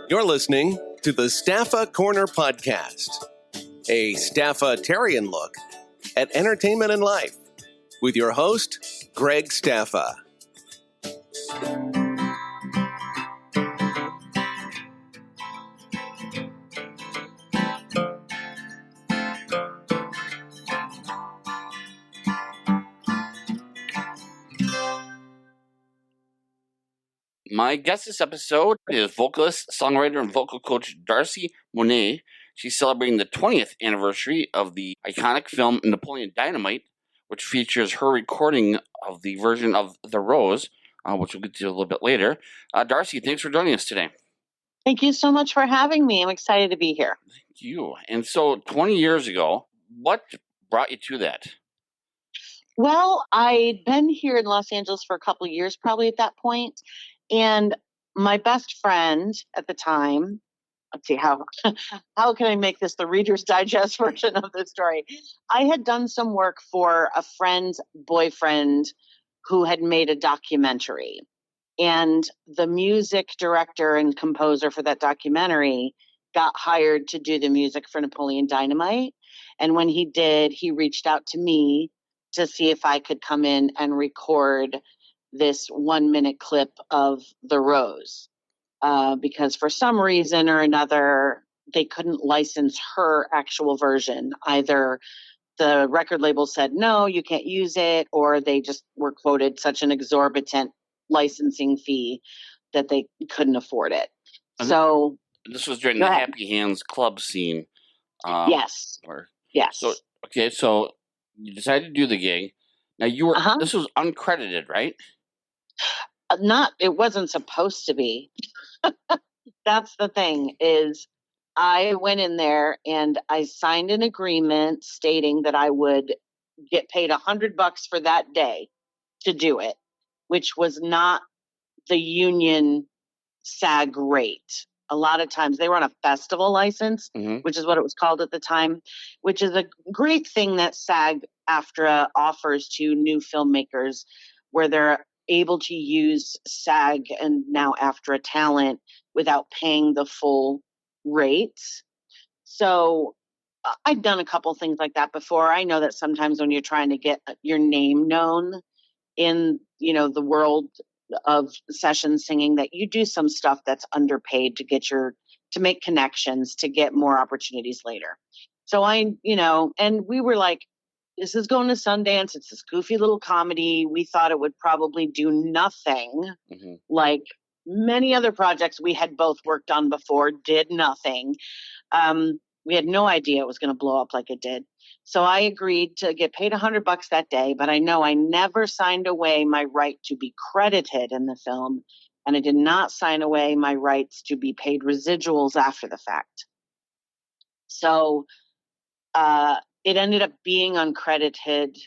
You're listening to the Staffa Corner Podcast, a Staffa-tarian look at entertainment and life with your host, Greg Staffa. My guest this episode is vocalist, songwriter, and vocal coach Darci Monet. She's celebrating the 20th anniversary of the iconic film Napoleon Dynamite, which features her recording of the version of The Rose, which we'll get to a little bit later. Darci, thanks for joining us today. Thank you so much for having me. I'm excited to be here. Thank you. And so 20 years ago, what brought you to that? Well, I'd been here in Los Angeles for a couple of years, probably at that point. And my best friend at the time, let's see, how can I make this the Reader's Digest version of the story? I had done some work for a friend's boyfriend who had made a documentary. And the music director and composer for that documentary got hired to do the music for Napoleon Dynamite. And when he did, he reached out to me to see if I could come in and record this 1-minute clip of The Rose, because for some reason or another, they couldn't license her actual version. Either the record label said, no, you can't use it, or they just were quoted such an exorbitant licensing fee that they couldn't afford it. So this was during the Happy Hands club scene. Yes. Yes. So you decided to do the gig. Now you were, this was uncredited, right? It wasn't supposed to be. That's the thing, is I went in there and I signed an agreement stating that I would get paid $100 for that day to do it, which was not the union SAG rate. A lot of times they were on a festival license, which is what it was called at the time, which is a great thing that SAG-AFTRA offers to new filmmakers, where they're able to use SAG and now AFTRA talent without paying the full rates. So I've done a couple things like that before. I know that sometimes when you're trying to get your name known in, the world of session singing, that you do some stuff that's underpaid to make connections, to get more opportunities later. So and we were like, this is going to Sundance. It's this goofy little comedy. We thought it would probably do nothing. Like many other projects we had both worked on before, did nothing. We had no idea it was going to blow up like it did. So I agreed to get paid $100 that day, but I know I never signed away my right to be credited in the film, and I did not sign away my rights to be paid residuals after the fact. So it ended up being uncredited,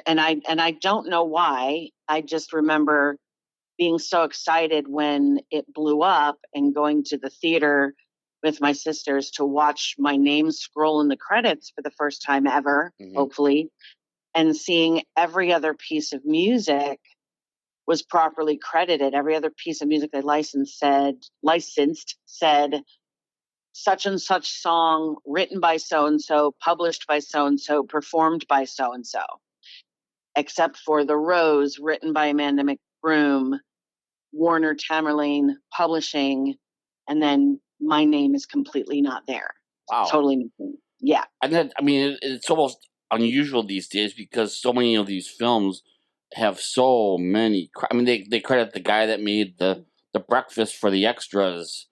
and I don't know why. I just remember being so excited when it blew up and going to the theater with my sisters to watch my name scroll in the credits for the first time ever, hopefully, and seeing every other piece of music was properly credited. Every other piece of music they licensed said such and such song, written by so-and-so, published by so-and-so, performed by so-and-so, except for The Rose, written by Amanda McBroom, Warner Tamerlane Publishing, and then my name is completely not there. Wow. Totally. Yeah. And then, it's almost unusual these days because so many of these films have so many. They credit the guy that made the breakfast for the extras.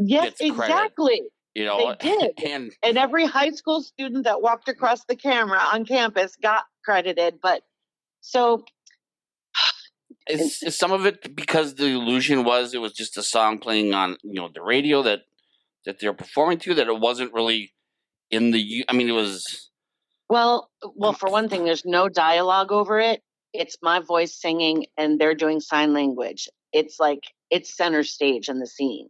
Yes, exactly. They did. And every high school student that walked across the camera on campus got credited. But so. Is some of it because the illusion was it was just a song playing on the radio that they're performing to, that it wasn't really in the it was well for one thing, there's no dialogue over it. It's my voice singing and they're doing sign language. It's like it's center stage in the scene.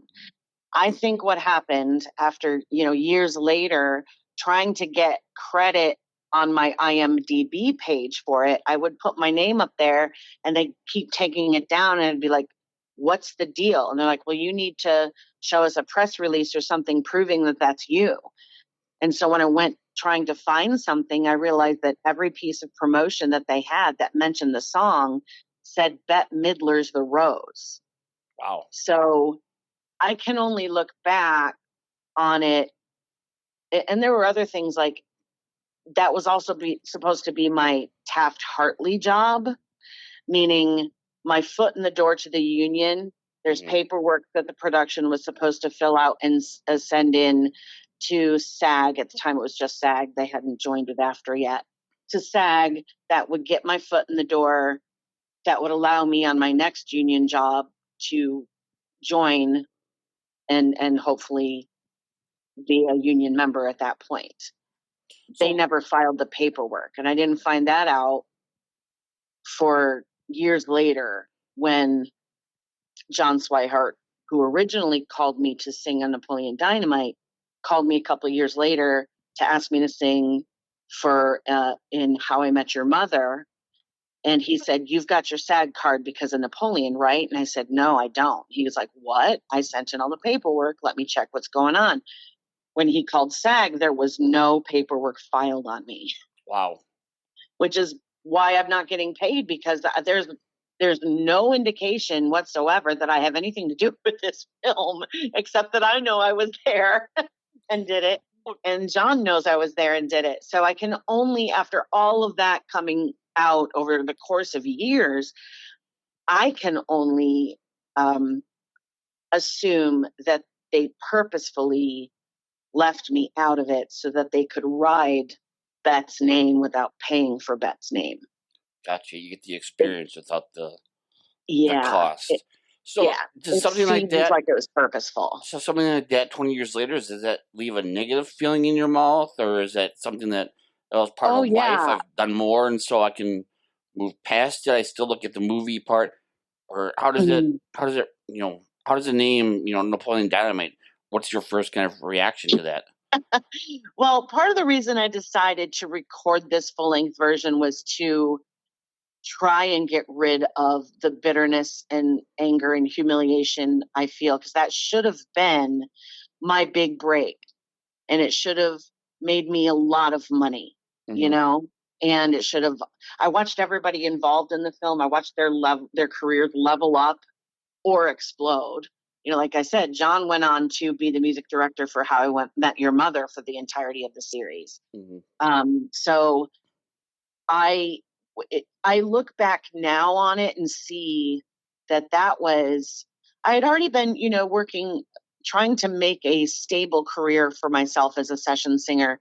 I think what happened after years later, trying to get credit on my IMDb page for it, I would put my name up there and they keep taking it down, and it'd be like, what's the deal? And they're like, well, you need to show us a press release or something proving that that's you. And so when I went trying to find something, I realized that every piece of promotion that they had that mentioned the song said Bette Midler's The Rose. Wow. So I can only look back on it. And there were other things like that was also supposed to be my Taft-Hartley job, meaning my foot in the door to the union. There's paperwork that the production was supposed to fill out and send in to SAG. At the time, it was just SAG. They hadn't joined with AFTRA yet. To SAG, that would get my foot in the door, that would allow me on my next union job to join and hopefully be a union member at that point. They never filed the paperwork, and I didn't find that out for years later when John Swihart, who originally called me to sing on Napoleon Dynamite, called me a couple of years later to ask me to sing for in How I Met Your Mother. And he said, you've got your SAG card because of Napoleon, right? And I said, no, I don't. He was like, what? I sent in all the paperwork. Let me check what's going on. When he called SAG, there was no paperwork filed on me. Wow. Which is why I'm not getting paid, because there's no indication whatsoever that I have anything to do with this film, except that I know I was there and did it. And John knows I was there and did it. So I can only, after all of that coming out over the course of years, I can only assume that they purposefully left me out of it so that they could ride Bette's name without paying for Bette's name. Gotcha. You get the experience without the cost. Does something like that, like it was purposeful. So something like that 20 years later, does that leave a negative feeling in your mouth, or is that something that was part of life? I've done more, and so I can move past it. I still look at the movie part, or how does it? How does the name, Napoleon Dynamite? What's your first kind of reaction to that? Well, part of the reason I decided to record this full-length version was to try and get rid of the bitterness and anger and humiliation I feel, because that should have been my big break, and it should have made me a lot of money, and it should have. I watched everybody involved in the film. I watched their careers level up or explode. Like I said, John went on to be the music director for How I Met Your Mother for the entirety of the series. So I look back now on it and see that was, I had already been, working, trying to make a stable career for myself as a session singer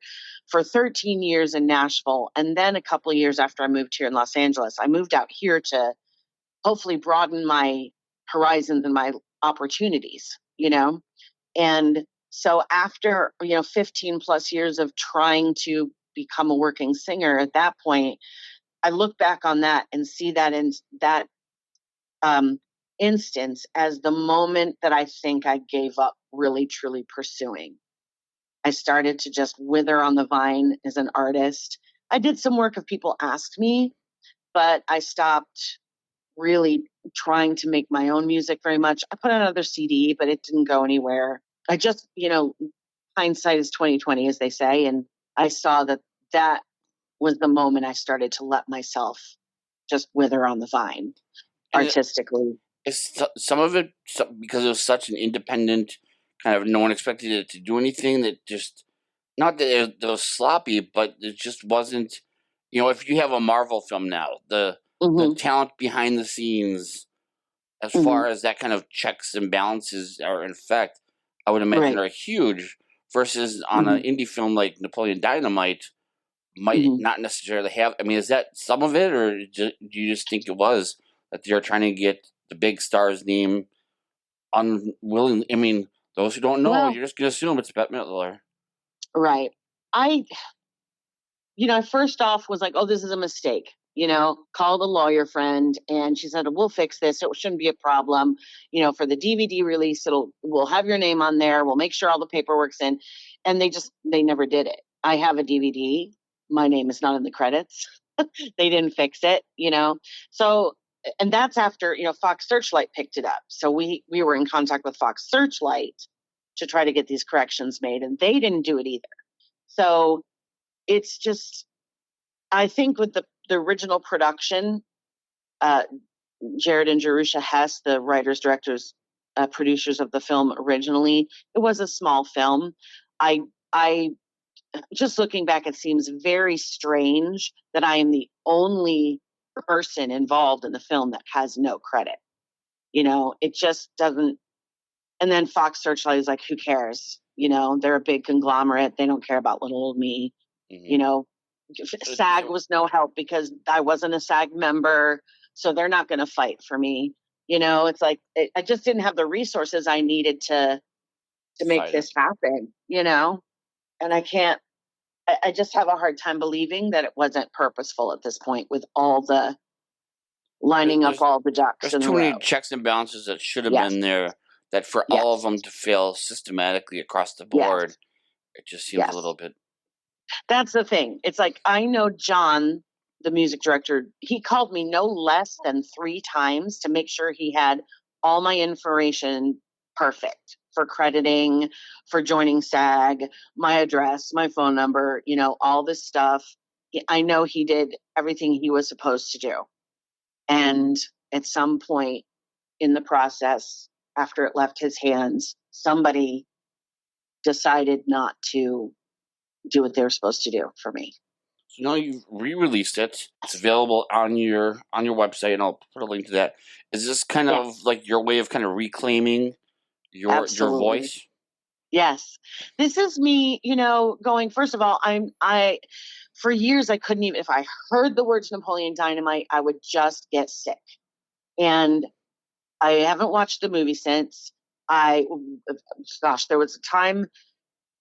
for 13 years in Nashville. And then a couple of years after I moved here in Los Angeles, I moved out here to hopefully broaden my horizons and my opportunities, And so after, 15 plus years of trying to become a working singer, at that point, I look back on that and see that in that instance as the moment that I think I gave up really, truly pursuing. I started to just wither on the vine as an artist. I did some work if people asked me, but I stopped really trying to make my own music very much. I put out another CD, but it didn't go anywhere. I just, hindsight is 20/20, as they say. And I saw that was the moment I started to let myself just wither on the vine artistically. Some of it, because it was such an independent kind of, no one expected it to do anything, that just, not that it was sloppy, but it just wasn't, if you have a Marvel film now, the talent behind the scenes, as far as that kind of checks and balances are in effect, I would imagine are huge, versus on an indie film like Napoleon Dynamite, might not necessarily have. I mean, is that some of it, or do you just think it was that they're trying to get the big star's name unwilling? I mean, those who don't know, you're just going to assume it's Bette Midler. Right. I first off was like, oh, this is a mistake. Call the lawyer friend, and she said, we'll fix this. It shouldn't be a problem. For the DVD release, we'll have your name on there. We'll make sure all the paperwork's in. And they never did it. I have a DVD. My name is not in the credits. They didn't fix it, So and that's after, Fox Searchlight picked it up. So we were in contact with Fox Searchlight to try to get these corrections made, and they didn't do it either. So it's just, I think with the original production, Jared and Jerusha Hess, the writers, directors, producers of the film originally, it was a small film. I just looking back, it seems very strange that I am the only person involved in the film that has no credit. It just doesn't. And then Fox Searchlight is like, who cares? They're a big conglomerate. They don't care about little old me. Mm-hmm. SAG was no help because I wasn't a SAG member. So they're not going to fight for me. It's like, I just didn't have the resources I needed to make this happen, and I just have a hard time believing that it wasn't purposeful at this point with all the lining up all the ducks in There's a too row. many checks and balances that should have been there, that for all of them to fail systematically across the board, it just seems a little bit. That's the thing. It's like, I know John, the music director, he called me no less than 3 times to make sure he had all my information perfect for crediting, for joining SAG, my address, my phone number, all this stuff. I know he did everything he was supposed to do. And at some point in the process, after it left his hands, somebody decided not to do what they were supposed to do for me. So now you've re-released it. It's available on your website, and I'll put a link to that. Is this kind of like your way of kind of reclaiming your voice? Yes. This is me, going, first of all, I for years I couldn't even, if I heard the words Napoleon Dynamite, I would just get sick. And I haven't watched the movie since. There was a time,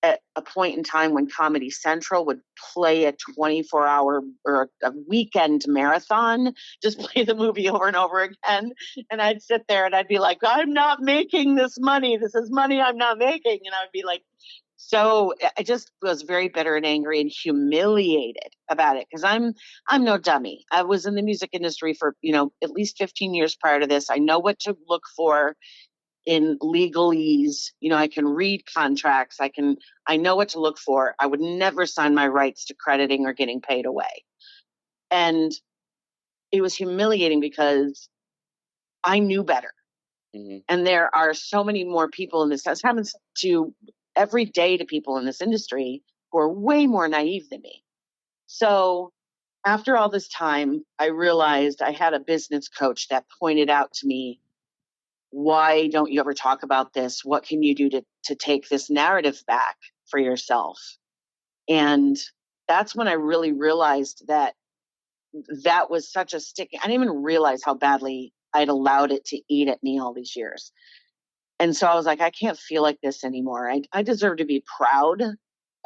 at a point in time, when Comedy Central would play a 24-hour or a weekend marathon, just play the movie over and over again. And I'd sit there and I'd be like, I'm not making this money. This is money I'm not making. And I would be like, so I just was very bitter and angry and humiliated about it, because I'm no dummy. I was in the music industry for, at least 15 years prior to this. I know what to look for in legalese. I can read contracts. I know what to look for. I would never sign my rights to crediting or getting paid away. And it was humiliating because I knew better. Mm-hmm. And there are so many more people in this. This happens to every day to people in this industry who are way more naive than me. So after all this time, I realized I had a business coach that pointed out to me, why don't you ever talk about this? What can you do to take this narrative back for yourself? And that's when I really realized that was such a sticky. I didn't even realize how badly I'd allowed it to eat at me all these years. And so I was like, I can't feel like this anymore. I deserve to be proud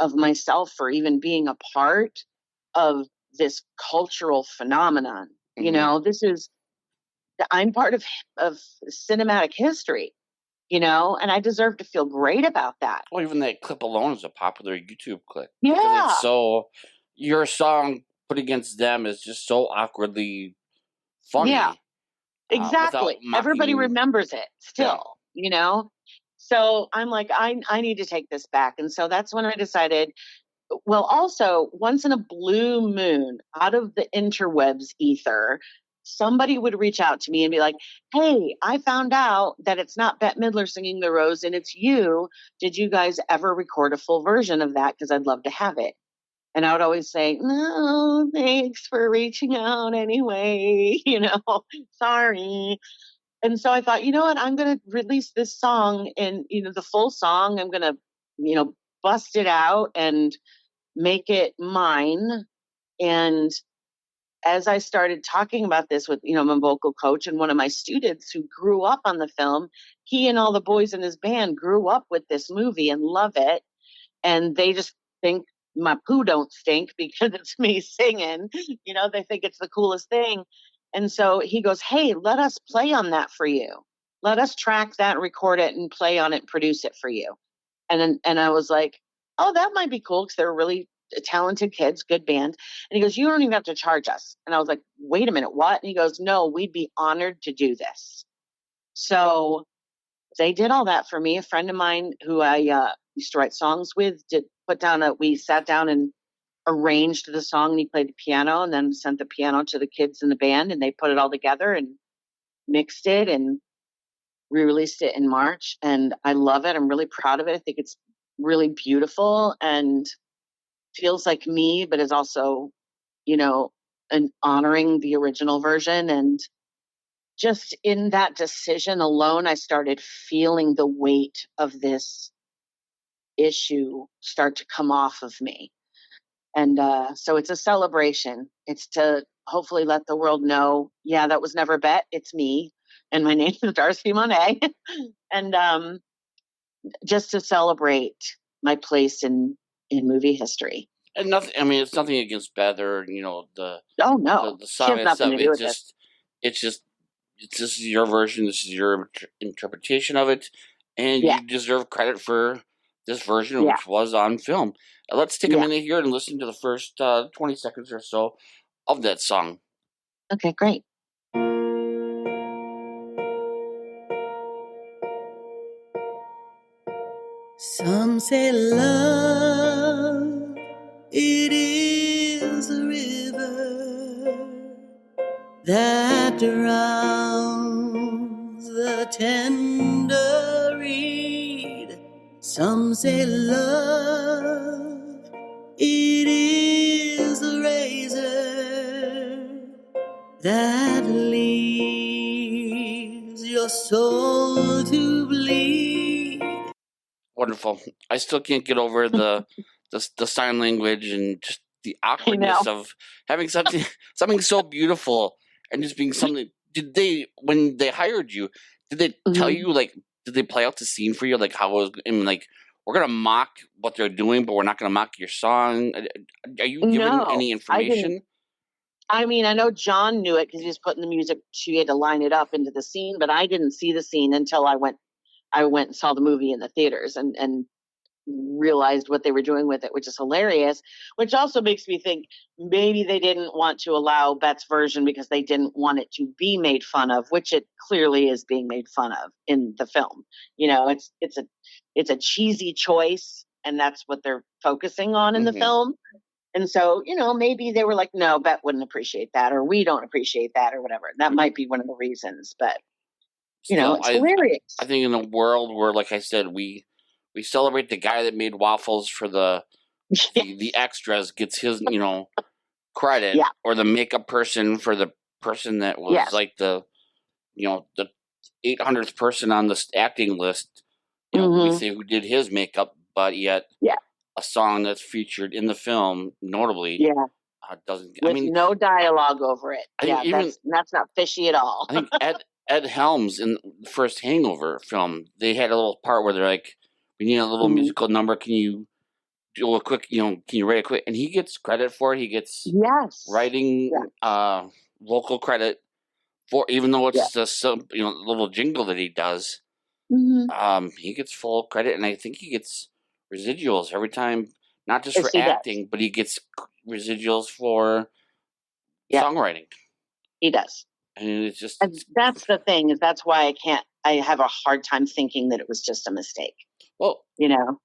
of myself for even being a part of this cultural phenomenon. Mm-hmm. I'm part of cinematic history, and I deserve to feel great about that. Well, even that clip alone is a popular YouTube clip. Yeah. It's so, your song put against them is just so awkwardly funny. Yeah, exactly. Everybody remembers it still, So I'm like, I need to take this back. And so that's when I decided, well, also, once in a blue moon, out of the interwebs ether, somebody would reach out to me and be like, hey, I found out that it's not Bette Midler singing The Rose and it's you. Did you guys ever record a full version of that? Because I'd love to have it. And I would always say, no, thanks for reaching out anyway, sorry. And so I thought, you know what, I'm going to release this song, and, the full song, I'm going to, bust it out and make it mine. And as I started talking about this with, my vocal coach and one of my students who grew up on the film, he and all the boys in his band grew up with this movie and love it. And they just think my poo don't stink because it's me singing. They think it's the coolest thing. And so he goes, hey, let us play on that for you. Let us track that, record it, and play on it, and produce it for you. And I was like, oh, that might be cool, because they're really talented kids, good band. And he goes, you don't even have to charge us. And I was like, wait a minute, what? And he goes, no, we'd be honored to do this. So they did all that for me. A friend of mine who I used to write songs with we sat down and arranged the song, and he played the piano, and then sent the piano to the kids in the band, and they put it all together and mixed it, and we released it in March. And I love it. I'm really proud of it. I think it's really beautiful and feels like me, but is also, an honoring the original version. And just in that decision alone, I started feeling the weight of this issue start to come off of me. And so it's a celebration. It's to hopefully let the world know, yeah, that was never Bet. It's me. And my name is Darci Monet. And just to celebrate my place in movie history. And nothing. I mean, it's nothing against Beth or the Oh no, the she song has nothing itself. to do with this. It's just this is your version. This is your interpretation of it, and Yeah. you deserve credit for this version, Yeah. which was on film. Let's take a Yeah. minute here and listen to the first 20 seconds or so of that song. Okay, great. Some say love, it is a river that drowns the tender reed. Some say love, it is a razor that leaves your soul to bleed. Wonderful. I still can't get over the sign language and just the awkwardness of having something so beautiful and just being something. Did they, when they hired you, did they tell you, like, did they play out the scene for you, like how it was? I mean, like, we're gonna mock what they're doing, but we're not gonna mock your song. Are you given any information? I mean, I know John knew it because he was putting the music. She had to line it up into the scene, but I didn't see the scene until I went and saw the movie in the theaters and realized what they were doing with it, which is hilarious, which also makes me think maybe they didn't want to allow Bet's version because they didn't want it to be made fun of, which it clearly is being made fun of in the film. It's a cheesy choice, and that's what they're focusing on in the film. And so, maybe they were like, no, Bet wouldn't appreciate that, or we don't appreciate that, or whatever. That might be one of the reasons, but it's hilarious. I think in a world where, like I said, we celebrate the guy that made waffles for the extras gets his, credit, or the makeup person for the person that was like the 800th person on the acting list. We say who did his makeup, but yet a song that's featured in the film, notably, doesn't. With no dialogue over it. That's not fishy at all. I think Ed Helms in the first Hangover film, they had a little part where they're like, we need a little musical number. Can you do a quick, can you write it quick? And he gets credit for it. He gets writing vocal credit for, even though it's just a little jingle that he does. He gets full credit, and I think he gets residuals every time, not just for acting, but he gets residuals for songwriting. He does. And it's just, and that's the thing, is that's why I have a hard time thinking that it was just a mistake. Well, so.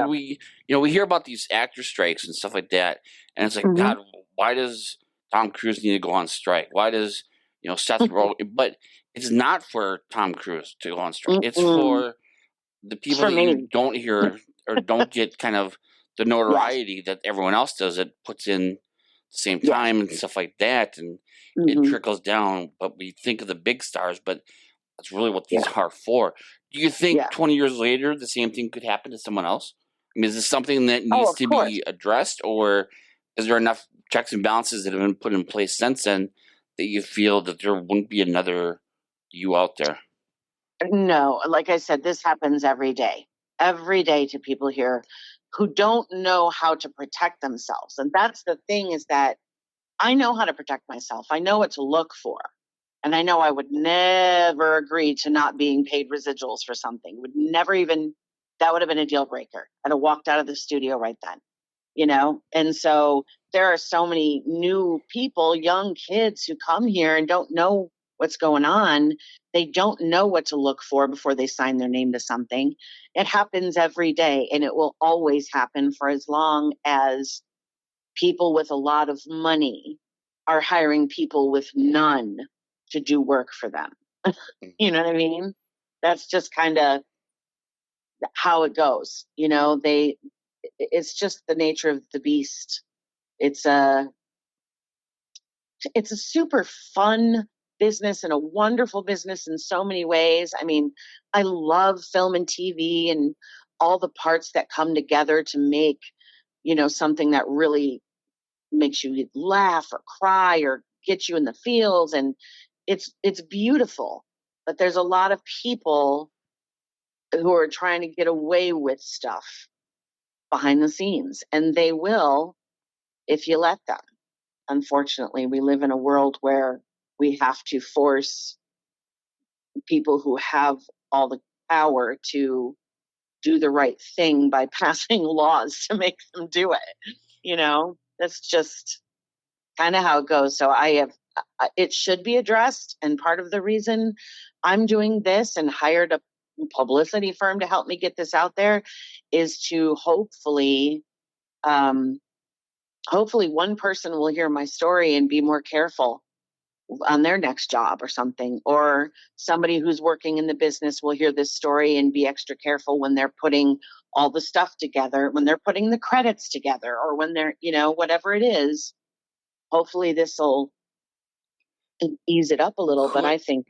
we hear about these actor strikes and stuff like that, and it's like, God, why does Tom Cruise need to go on strike? Why does Seth Rogen? But it's not for Tom Cruise to go on strike. It's for the people that you don't hear or don't get kind of the notoriety that everyone else does. It puts in the same time and stuff like that, and it trickles down. But we think of the big stars, but that's really what these are for. Do you think 20 years later the same thing could happen to someone else? I mean, is this something that needs to be addressed, or is there enough checks and balances that have been put in place since then that you feel that there wouldn't be another you out there? No, like I said, this happens every day to people here who don't know how to protect themselves. And that's the thing, is that I know how to protect myself. I know what to look for. And I know I would never agree to not being paid residuals for something. That would have been a deal breaker. I'd have walked out of the studio right then. And so there are so many new people, young kids who come here and don't know what's going on. They don't know what to look for before they sign their name to something. It happens every day, and it will always happen for as long as people with a lot of money are hiring people with none to do work for them. You know what I mean? That's just kind of how it goes. It's just the nature of the beast. It's a super fun business and a wonderful business in so many ways. I mean, I love film and TV and all the parts that come together to make, something that really makes you laugh or cry or get you in the feels. And it's beautiful. But there's a lot of people who are trying to get away with stuff behind the scenes, and they will if you let them. Unfortunately, we live in a world where we have to force people who have all the power to do the right thing by passing laws to make them do it. That's just kind of how it goes. So it should be addressed. And part of the reason I'm doing this and hired a publicity firm to help me get this out there is to hopefully one person will hear my story and be more careful on their next job or something, or somebody who's working in the business will hear this story and be extra careful when they're putting all the stuff together, when they're putting the credits together, or when they're, whatever it is. Hopefully this will ease it up a little, but I think,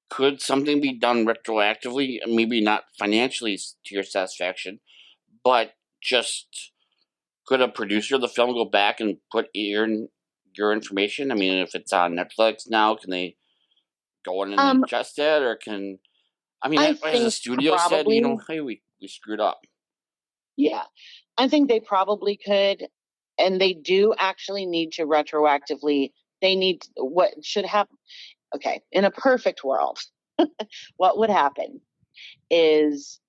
Could something be done retroactively? Maybe not financially to your satisfaction, but just could a producer of the film go back and put your information? I mean, if it's on Netflix now, can they go in and adjust that, or can as the studio said, hey, we screwed up. Yeah, I think they probably could, and they do actually need to retroactively. What should happen? Okay, in a perfect world, what would happen is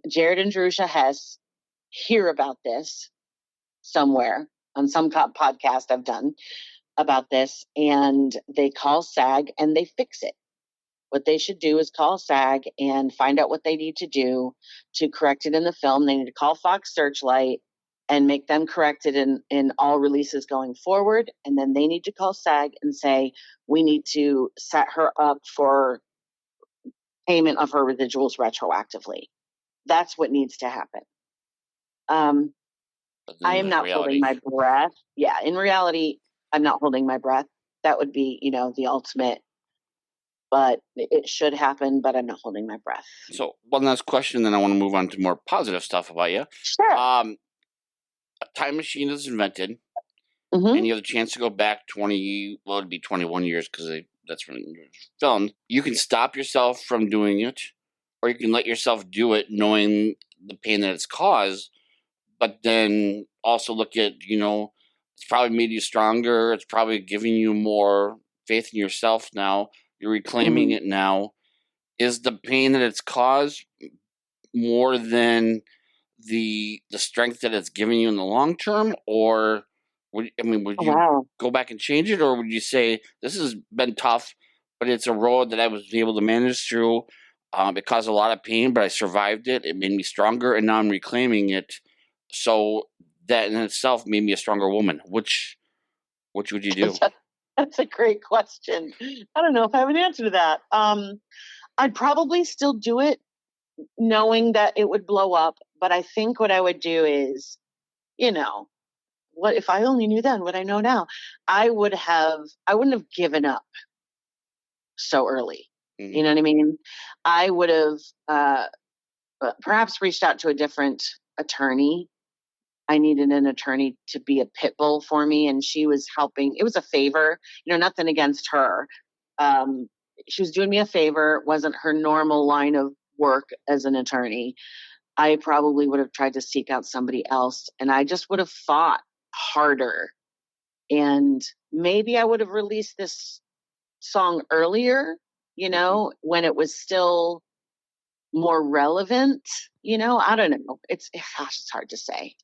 Jared and Drusha Hess hear about this somewhere on some podcast I've done about this, and they call SAG and they fix it. What they should do is call SAG and find out what they need to do to correct it in the film. They need to call Fox Searchlight and make them correct it in all releases going forward. And then they need to call SAG and say, we need to set her up for payment of her residuals retroactively. That's what needs to happen. I am not holding my breath. Yeah, in reality, I'm not holding my breath. That would be, the ultimate. But it should happen, but I'm not holding my breath. So one last question, then I want to move on to more positive stuff about you. Sure. A time machine is invented, and you have the chance to go back it'd be 21 years because that's when it was filmed. You can stop yourself from doing it, or you can let yourself do it knowing the pain that it's caused, but then also look at, it's probably made you stronger. It's probably giving you more faith in yourself now. You're reclaiming it now. Is the pain that it's caused more than the strength that it's giving you in the long term? Or would you go back and change it? Or would you say this has been tough, but it's a road that I was able to manage through? It caused a lot of pain, but I survived it. It made me stronger, and now I'm reclaiming it. So that in itself made me a stronger woman. Which would you do? That's a great question. I don't know if I have an answer to that. I'd probably still do it knowing that it would blow up. But I think what I would do is, what if I only knew then what I know now? I wouldn't have given up so early. You know what I mean? I would have perhaps reached out to a different attorney. I needed an attorney to be a pit bull for me, and she was helping. It was a favor, nothing against her. She was doing me a favor. It wasn't her normal line of work as an attorney. I probably would have tried to seek out somebody else, and I just would have fought harder. And maybe I would have released this song earlier, when it was still more relevant. I don't know. It's hard to say.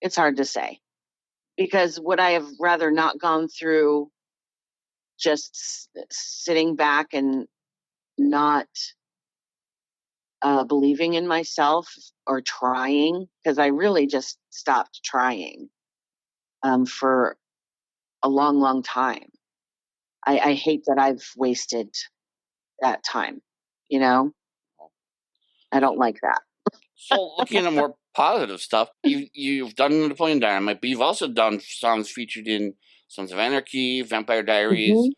It's hard to say, because would I have rather not gone through just sitting back and not believing in myself or trying? Because I really just stopped trying for a long, long time. I hate that I've wasted that time. You know, I don't like that. So looking at more positive stuff, you've done Napoleon Dynamite, but you've also done songs featured in Sons of Anarchy, Vampire Diaries,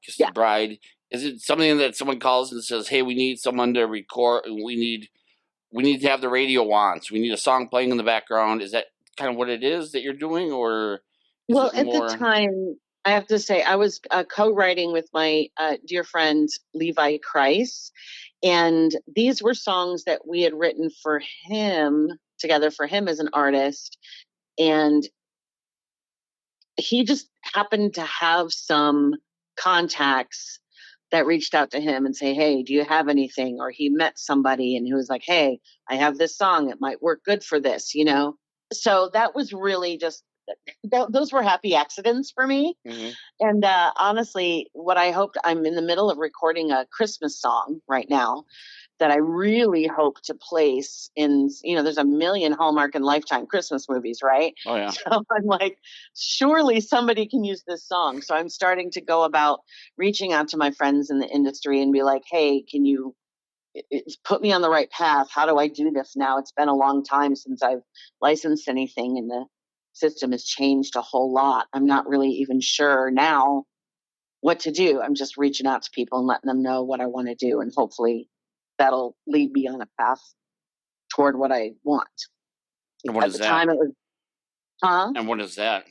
Kiss the Yeah. Bride. Is it something that someone calls and says, "Hey, we need someone to record. We need to have the radio on. So we need a song playing in the background." Is that kind of what it is that you're doing, or is Well, it at the more? time, I have to say, I was co-writing with my dear friend Levi Kreis, and these were songs that we had written for him, together for him as an artist, and he just happened to have some contacts that reached out to him and say, "Hey, do you have anything?" Or he met somebody and he was like, "Hey, I have this song. It might work good for this, you know?" So that was really just, those were happy accidents for me. Mm-hmm. And honestly, what I hoped, I'm in the middle of recording a Christmas song right now that I really hope to place in, there's a million Hallmark and Lifetime Christmas movies, right? Oh yeah. So I'm like, surely somebody can use this song. So I'm starting to go about reaching out to my friends in the industry and be like, "Hey, can you put me on the right path? How do I do this now? It's been a long time since I've licensed anything, and the system has changed a whole lot. I'm not really even sure now what to do. I'm just reaching out to people and letting them know what I want to do, and hopefully that'll lead me on a path toward what I want." And what At is the that? time, it was, And what is that?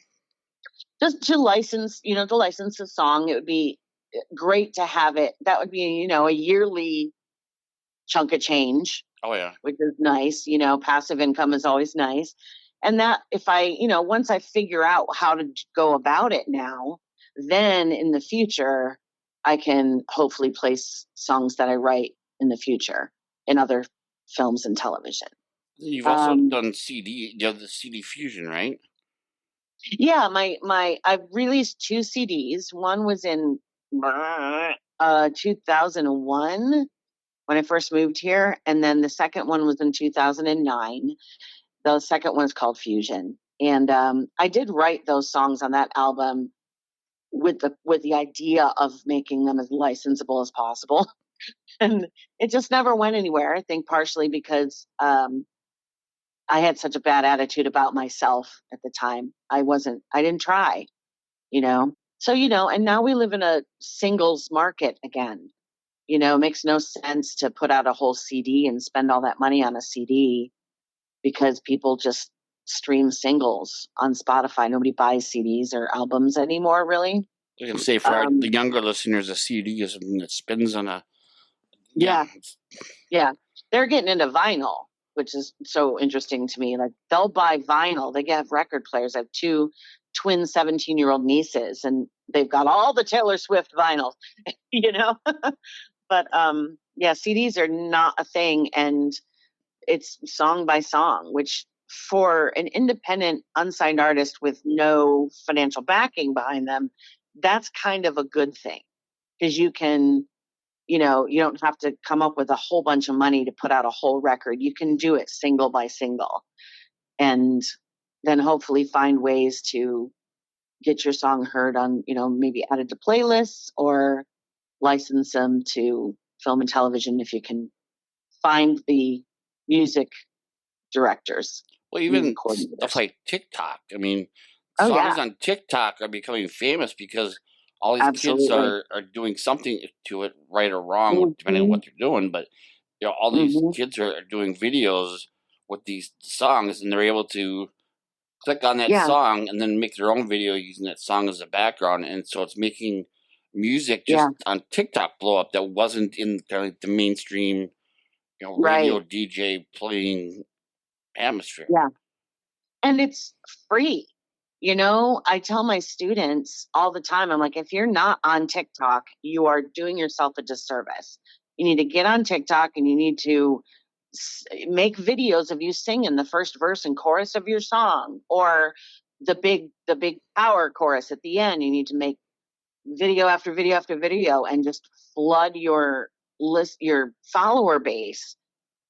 just to license, to license a song. It would be great to have it. That would be, a yearly chunk of change, Oh yeah. which is nice. Passive income is always nice. And that, if I, once I figure out how to go about it now, then in the future, I can hopefully place songs that I write in the future in other films and television. You've also done CD. You have the CD Fusion, right? Yeah, I've released 2 CDs. One was in 2001 when I first moved here, and then the second one was in 2009. The second one is called Fusion, and I did write those songs on that album with the idea of making them as licensable as possible, and it just never went anywhere. I think partially because I had such a bad attitude about myself at the time. I didn't try, you know. So, and now we live in a singles market again. It makes no sense to put out a whole CD and spend all that money on a CD, because people just stream singles on Spotify. Nobody buys CDs or albums anymore, really. I can say for the younger listeners, a CD is something that spins on a. Yeah. They're getting into vinyl, which is so interesting to me. Like, they'll buy vinyl. They have record players. I have 2 twin 17-year-old nieces, and they've got all the Taylor Swift vinyls, you know? But CDs are not a thing, and it's song by song, which for an independent, unsigned artist with no financial backing behind them, that's kind of a good thing, because you can, you don't have to come up with a whole bunch of money to put out a whole record. You can do it single by single, and then hopefully find ways to get your song heard on, maybe added to playlists, or license them to film and television if you can find the music directors. Well, even stuff like TikTok. I mean, songs on TikTok are becoming famous because all these kids are doing something to it, right or wrong, depending on what they're doing. But all these kids are doing videos with these songs, and they're able to click on that song and then make their own video using that song as a background. And so it's making music just on TikTok blow up that wasn't in kind of the mainstream, radio DJ playing atmosphere. Yeah. And it's free. I tell my students all the time, I'm like, if you're not on TikTok, you are doing yourself a disservice. You need to get on TikTok, and you need to make videos of you singing the first verse and chorus of your song, or the big power chorus at the end. You need to make video after video after video and just flood your follower base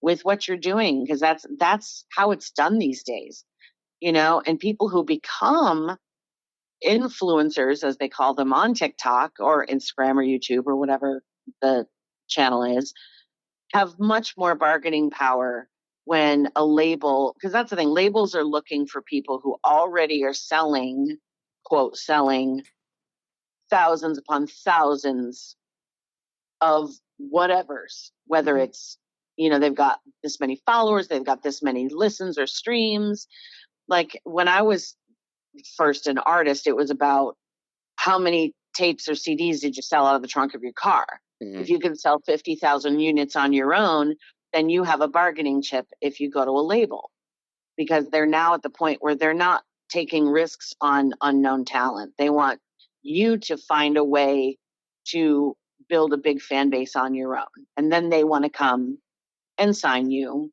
with what you're doing, because that's how it's done these days, and people who become influencers, as they call them, on TikTok or Instagram or YouTube or whatever the channel is, have much more bargaining power when a label, because that's the thing, labels are looking for people who already are selling, quote, selling thousands upon thousands of whatevers, whether it's, they've got this many followers, they've got this many listens or streams. Like when I was first an artist, it was about how many tapes or CDs did you sell out of the trunk of your car? Mm-hmm. If you can sell 50,000 units on your own, then you have a bargaining chip if you go to a label, because they're now at the point where they're not taking risks on unknown talent. They want you to find a way to build a big fan base on your own. And then they want to come and sign you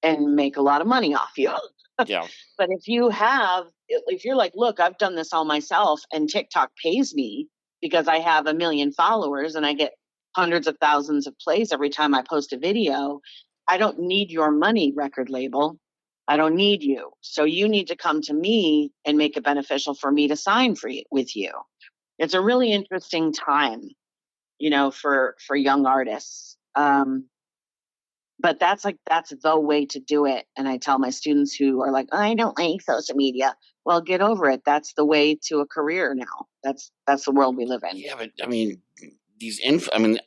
and make a lot of money off you. Yeah. But if you're like, look, I've done this all myself and TikTok pays me because I have 1 million followers and I get hundreds of thousands of plays every time I post a video, I don't need your money, record label. I don't need you. So you need to come to me and make it beneficial for me to sign with you. It's a really interesting time, for young artists. But that's the way to do it. And I tell my students who are like, I don't like social media. Well, get over it. That's the way to a career now. That's the world we live in. Yeah, but I mean,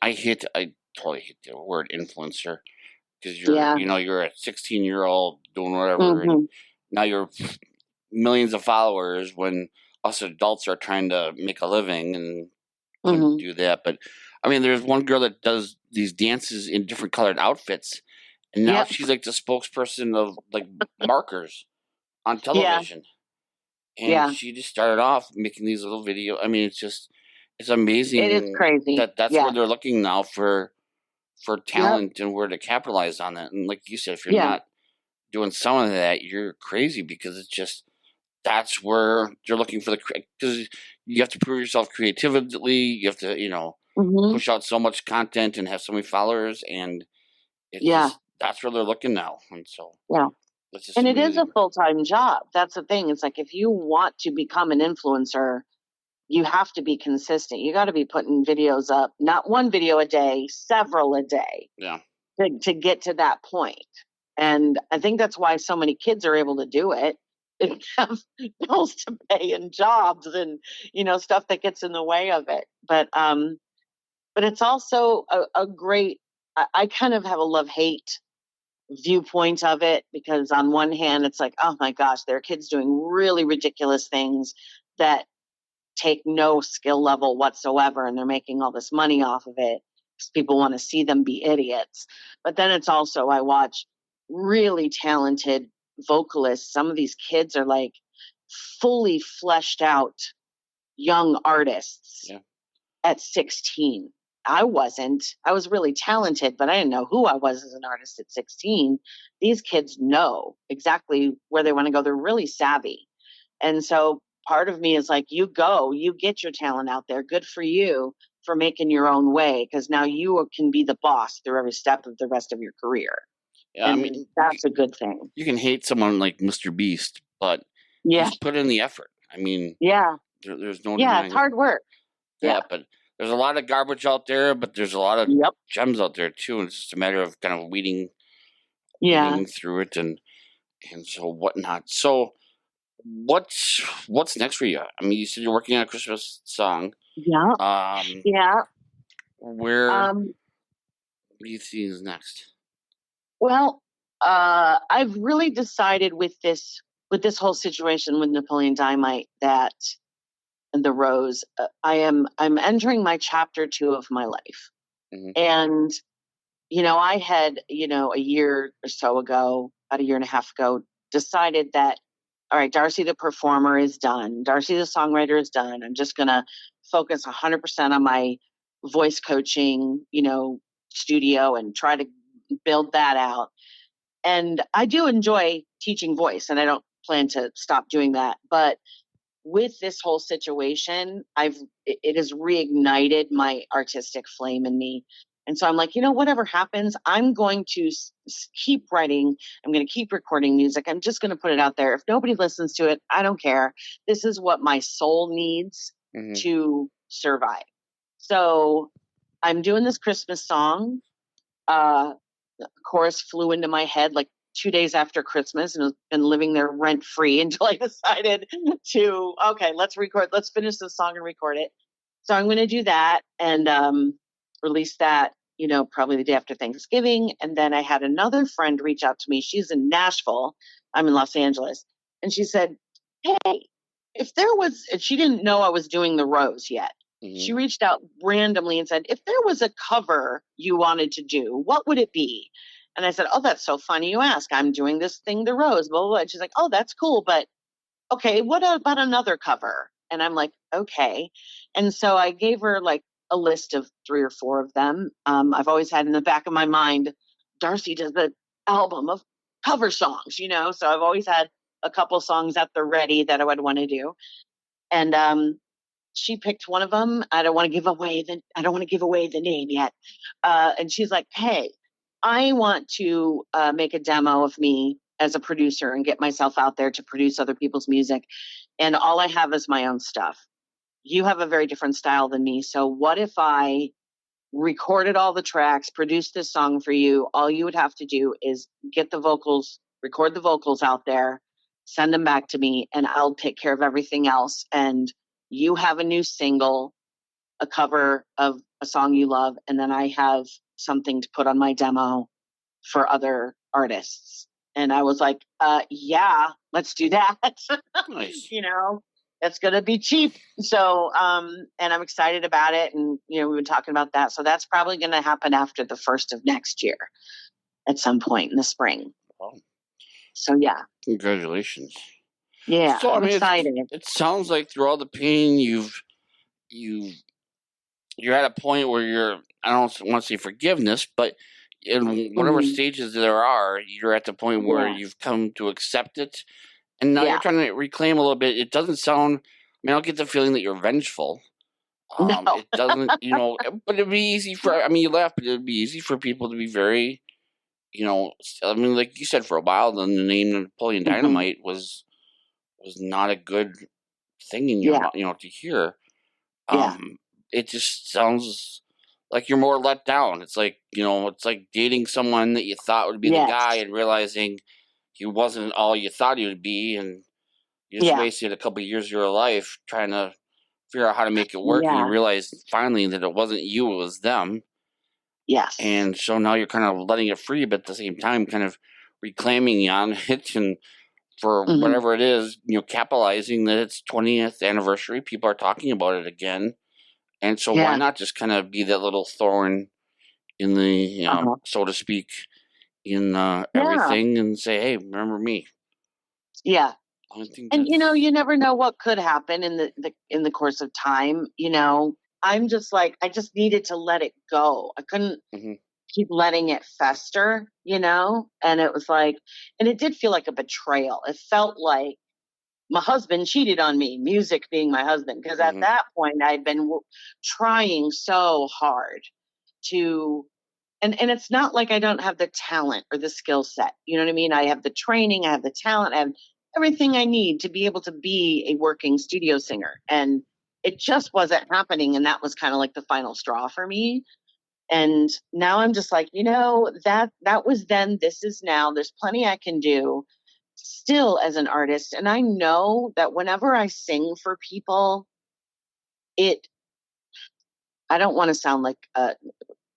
I totally hate the word influencer, because you're a 16-year-old doing whatever, mm-hmm. and now you're millions of followers when us adults are trying to make a living and mm-hmm. do that. But I mean, there's one girl that does these dances in different colored outfits, and now she's like the spokesperson of like markers on television. Yeah. And she just started off making these little videos. I mean, it's amazing. It is crazy. That's where they're looking now for talent and where to capitalize on that. And like you said, if you're not doing some of that, you're crazy, because it's just, that's where they're looking for because you have to prove yourself creatively. You have to, mm-hmm. push out so much content and have so many followers, and that's where they're looking now. And so, it's just amazing. It is a full-time job. That's the thing. It's like, if you want to become an influencer, you have to be consistent. You got to be putting videos up, not one video a day, several a day. Yeah. To get to that point. And I think that's why so many kids are able to do it. They have bills to pay and jobs and, stuff that gets in the way of it. But it's also a great, I kind of have a love-hate viewpoint of it, because on one hand, it's like, oh my gosh, there are kids doing really ridiculous things that take no skill level whatsoever, and they're making all this money off of it because people want to see them be idiots. But then it's also, I watch really talented vocalists. Some of these kids are like fully fleshed out young artists at 16. I wasn't. I was really talented, but I didn't know who I was as an artist at 16. These kids know exactly where they want to go. They're really savvy. And so part of me is like, you get your talent out there. Good for you for making your own way, because now you can be the boss through every step of the rest of your career. Yeah, and I mean, that's a good thing. You can hate someone like Mr. Beast, but just put in the effort. I mean, there's no denying it's hard work. Yeah, but there's a lot of garbage out there, but there's a lot of gems out there too, and it's just a matter of kind of weeding through it and so whatnot. So, what's next for you? I mean, you said you're working on a Christmas song. Yeah. Where do you see is next? Well, I've really decided with this whole situation with Napoleon Dynamite that the Rose, I'm entering my chapter 2 of my life. Mm-hmm. And, I had, a year or so ago, about a year and a half ago, decided that, all right, Darci the performer is done. Darci the songwriter is done. I'm just going to focus 100% on my voice coaching, studio, and try to build that out. And I do enjoy teaching voice, and I don't plan to stop doing that. But with this whole situation, it has reignited my artistic flame in me. And so I'm like, whatever happens, I'm going to keep writing. I'm going to keep recording music. I'm just going to put it out there. If nobody listens to it, I don't care. This is what my soul needs to survive. So I'm doing this Christmas song. The chorus flew into my head like 2 days after Christmas, and I've been living there rent free until I decided to, okay, let's finish this song and record it. So I'm going to do that and release that, probably the day after Thanksgiving. And then I had another friend reach out to me. She's in Nashville. I'm in Los Angeles. And she said, hey, and she didn't know I was doing the Rose yet. She reached out randomly and said, if there was a cover you wanted to do, what would it be? And I said, oh, that's so funny you ask. I'm doing this thing, The Rose, blah, blah, blah. And she's like, oh, that's cool. But okay, what about another cover? And I'm like, okay. And so I gave her like a list of 3 or 4 of them. I've always had in the back of my mind, Darci does an album of cover songs, so I've always had a couple songs at the ready that I would want to do. And she picked one of them. I don't want to give away the name yet. And she's like, hey, I want to make a demo of me as a producer and get myself out there to produce other people's music. And all I have is my own stuff. You have a very different style than me. So what if I recorded all the tracks, produced this song for you? All you would have to do is get the vocals, record the vocals out there, send them back to me, and I'll take care of everything else. And you have a new single, a cover of a song you love, and then I have something to put on my demo for other artists. And I was like, yeah, let's do that. Nice. It's going to be cheap. So, and I'm excited about it. And, we've been talking about that. So that's probably going to happen after the 1st of next year at some point in the spring. Oh. So, yeah. Congratulations. Yeah, So, I'm excited. It sounds like through all the pain, you're at a point where I don't want to say forgiveness, but in whatever stages there are, you're at the point where you've come to accept it. And now you're trying to reclaim a little bit. It doesn't sound, I don't get the feeling that you're vengeful. No. It doesn't, but it'd be easy you laugh, but it'd be easy for people to be very, like you said, for a while, then the name Napoleon Dynamite was not a good thing in your mouth, to hear. It just sounds like you're more let down. It's like, it's like dating someone that you thought would be the guy and realizing he wasn't all you thought he would be, and you just wasted a couple of years of your life trying to figure out how to make it work, and you realize finally that it wasn't you, it was them. Yes. And so now you're kind of letting it free, but at the same time kind of reclaiming on it, and for whatever it is, capitalizing that it's 20th anniversary, people are talking about it again. And so why not just kind of be that little thorn in the, so to speak, in everything, and say, hey, remember me. Yeah. And you never know what could happen in the course of time. I'm just like, I just needed to let it go. I couldn't keep letting it fester, and it was like, and it did feel like a betrayal. It felt like my husband cheated on me, music being my husband, because at that point I'd been trying so hard to, and it's not like I don't have the talent or the skill set. You know what I mean? I have the training, I have the talent, I have everything I need to be able to be a working studio singer. And it just wasn't happening. And that was kind of like the final straw for me. And now I'm just like, that was then, this is now. There's plenty I can do still as an artist. And I know that whenever I sing for people, I don't want to sound like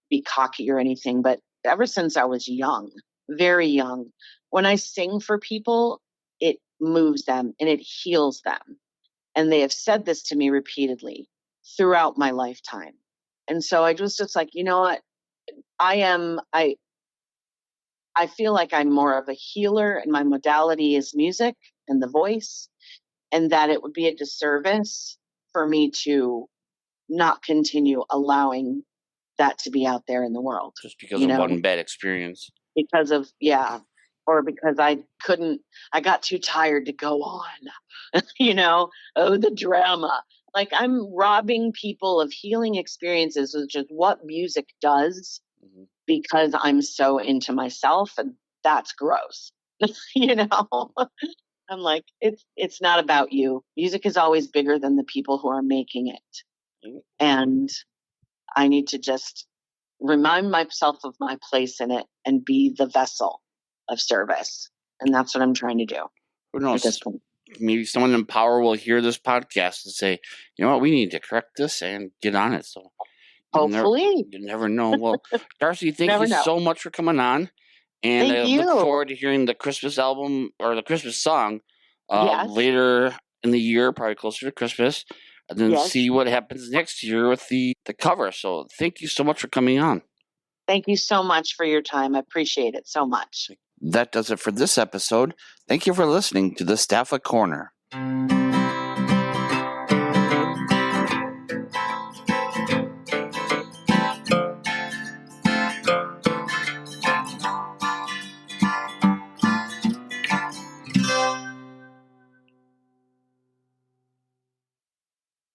be cocky or anything, but ever since I was young, very young, when I sing for people, it moves them and it heals them. And they have said this to me repeatedly throughout my lifetime. And so I was just like, you know what? I feel like I'm more of a healer, and my modality is music and the voice, and that it would be a disservice for me to not continue allowing that to be out there in the world. Just because of one bad experience. Because of, or because I got too tired to go on, the drama. Like, I'm robbing people of healing experiences, which is what music does, because I'm so into myself, and that's gross. I'm like, it's not about you. Music is always bigger than the people who are making it. And I need to just remind myself of my place in it and be the vessel of service. And that's what I'm trying to do. Who knows? At this point. Maybe someone in power will hear this podcast and say, you know what, we need to correct this and get on it. So hopefully. You never know. Well, Darci, thank you so much for coming on. And Thank I you. look forward to hearing the Christmas album or the Christmas song Yes. later in the year, probably closer to Christmas, and then see what happens next year with the cover. So thank you so much for coming on. Thank you so much for your time. I appreciate it so much. That does it for this episode. Thank you for listening to the Staffa Corner.